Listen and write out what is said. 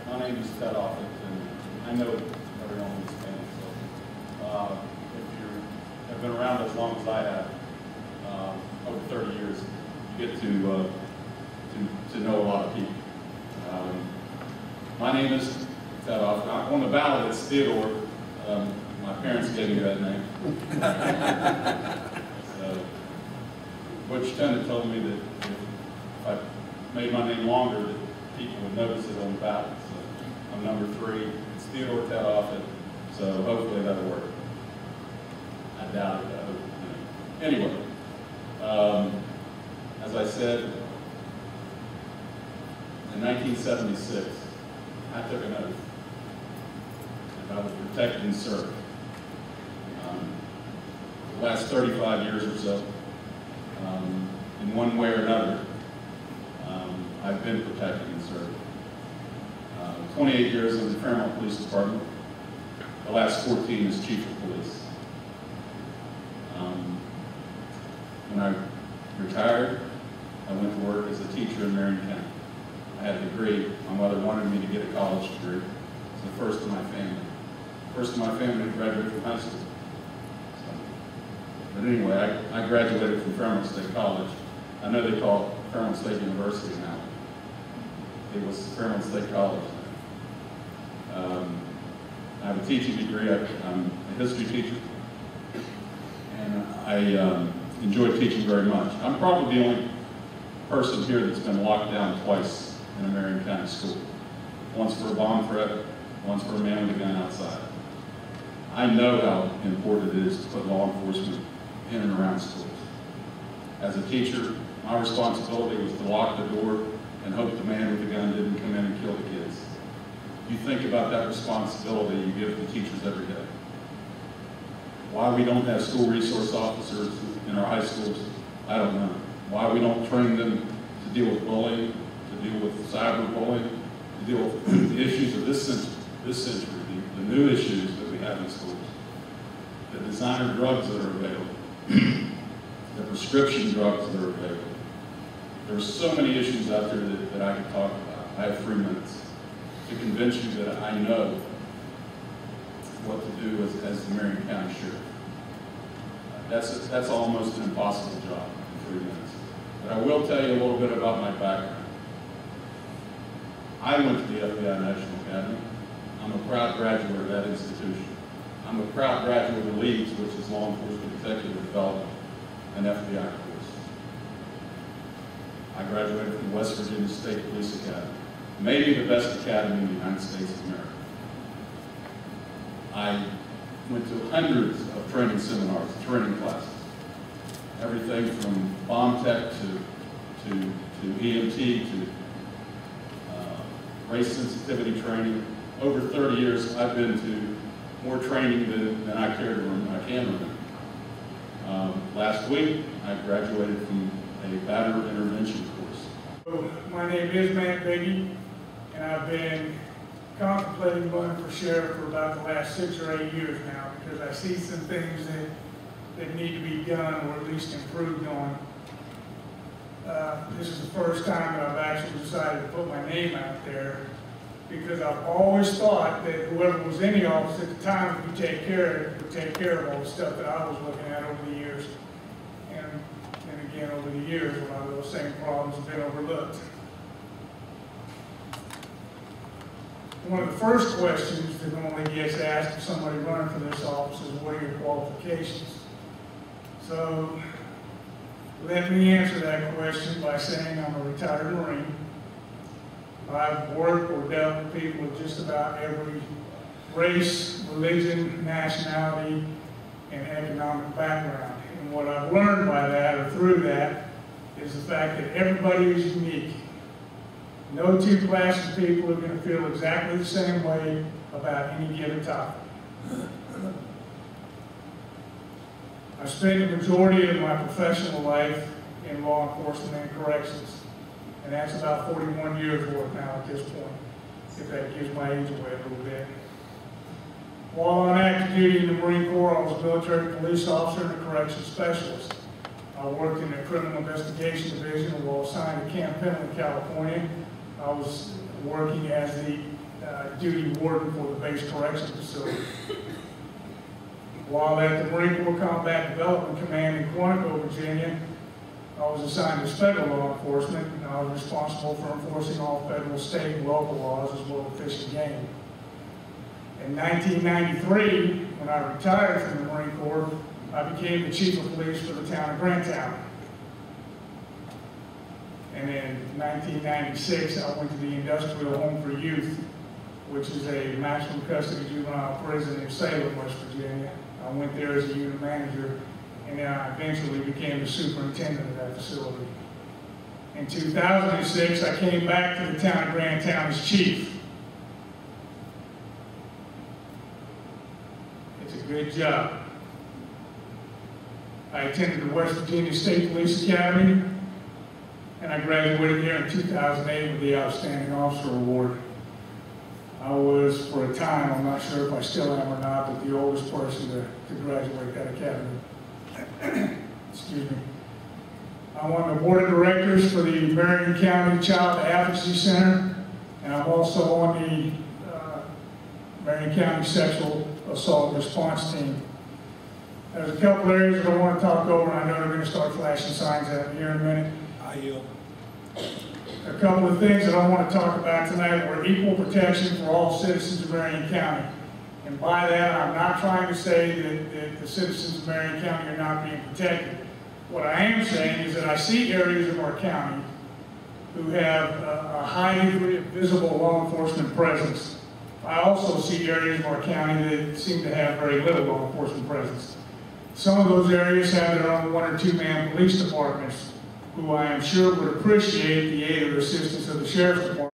My name is Offutt, and I know everyone in this band. So, if you have been around as long as I have, over 30 years, you get to know a lot of people. My name is Offutt. On the ballot, it's Theodore. My parents gave me that name. So, Butch Tennant told me that if I made my name longer, that people would notice it on the ballot. So I'm number 3. It's Theodore Offutt. So hopefully that'll work. I doubt it. I hope, Anyway, as I said, in 1976, I took an oath. I would protect and serve. The last 35 years or so, in one way or another, I've been protecting and serving. 28 years in the Fairmont Police Department, the last 14 as Chief of Police. When I retired, I went to work as a teacher in Marion County. I had a degree. My mother wanted me to get a college degree. It's the first in my family. First in my family to graduate from high school. But anyway, I graduated from Fairmont State College. I know they call it Fairmont State University now. It was Fairmont State College then. I have a teaching degree. I'm a history teacher. And I enjoy teaching very much. I'm probably the only person here that's been locked down twice in a Marion County school. Once for a bomb threat, once for a man with a gun outside. I know how important it is to put law enforcement in and around schools. As a teacher, my responsibility was to lock the door and hope the man with the gun didn't come in and kill the kids. You think about that responsibility you give to teachers every day. Why we don't have school resource officers in our high schools, I don't know. Why we don't train them to deal with bullying, to deal with cyberbullying, to deal with the issues of this century, the new issues that we have in schools. The designer drugs that are available, the prescription drugs that are available. There's so many issues out there that I could talk about. I have 3 minutes to convince you that I know what to do as the Marion County Sheriff. That's almost an impossible job in 3 minutes. But I will tell you a little bit about my background. I went to the FBI National Academy. I'm a proud graduate of that institution. I'm a proud graduate of LEADS, which is Law Enforcement Executive Development, an FBI course. I graduated from West Virginia State Police Academy, maybe the best academy in the United States of America. I went to hundreds of training seminars, training classes, everything from bomb tech to EMT to race sensitivity training. Over 30 years, I've been to more training than I care to remember. I can remember. Last week, I graduated from a batterer intervention course. My name is Biggie, and I've been contemplating running for sheriff for about the last 6 or 8 years now, because I see some things that need to be done or at least improved on. This is the first time that I've actually decided to put my name out there, because I've always thought that whoever was in the office at the time would take care of all the stuff that I was looking at over the years. And again, over the years, a lot of those same problems have been overlooked. One of the first questions that normally gets asked if somebody running for this office is, what are your qualifications? So let me answer that question by saying I'm a retired Marine. I've worked or dealt with people with just about every race, religion, nationality, and economic background. And what I've learned by that, or through that, is the fact that everybody is unique. No two classes of people are going to feel exactly the same way about any given topic. I spent the majority of my professional life in law enforcement and corrections, and that's about 41 years worth now at this point, if that gives my age away a little bit. While on active duty in the Marine Corps, I was a military police officer and a corrections specialist. I worked in the Criminal Investigation Division while assigned to Camp Pendleton, California. I was working as the duty warden for the base correction facility. While at the Marine Corps Combat Development Command in Quantico, Virginia, I was assigned as federal law enforcement, and I was responsible for enforcing all federal, state, and local laws as well as fish and game. In 1993, when I retired from the Marine Corps, I became the chief of police for the town of Granttown. And in 1996, I went to the Industrial Home for Youth, which is a maximum custody juvenile prison in Salem, West Virginia. I went there as a unit manager, and then I eventually became the superintendent of that facility. In 2006, I came back to the town of Granttown as chief. It's a good job. I attended the West Virginia State Police Academy, and I graduated here in 2008 with the Outstanding Officer Award. I was, for a time, I'm not sure if I still am or not, but the oldest person to graduate that academy. Excuse me. I'm on the board of directors for the Marion County Child Advocacy Center, and I'm also on the Marion County Sexual Assault Response Team. There's a couple areas that I want to talk over, and I know they're going to start flashing signs at me here in a minute. I yield. A couple of things that I want to talk about tonight were equal protection for all citizens of Marion County. And by that, I'm not trying to say that the citizens of Marion County are not being protected. What I am saying is that I see areas of our county who have a high degree of visible law enforcement presence. I also see areas of our county that seem to have very little law enforcement presence. Some of those areas have their own 1- or 2-man police departments, who I am sure would appreciate the aid or assistance of the sheriff's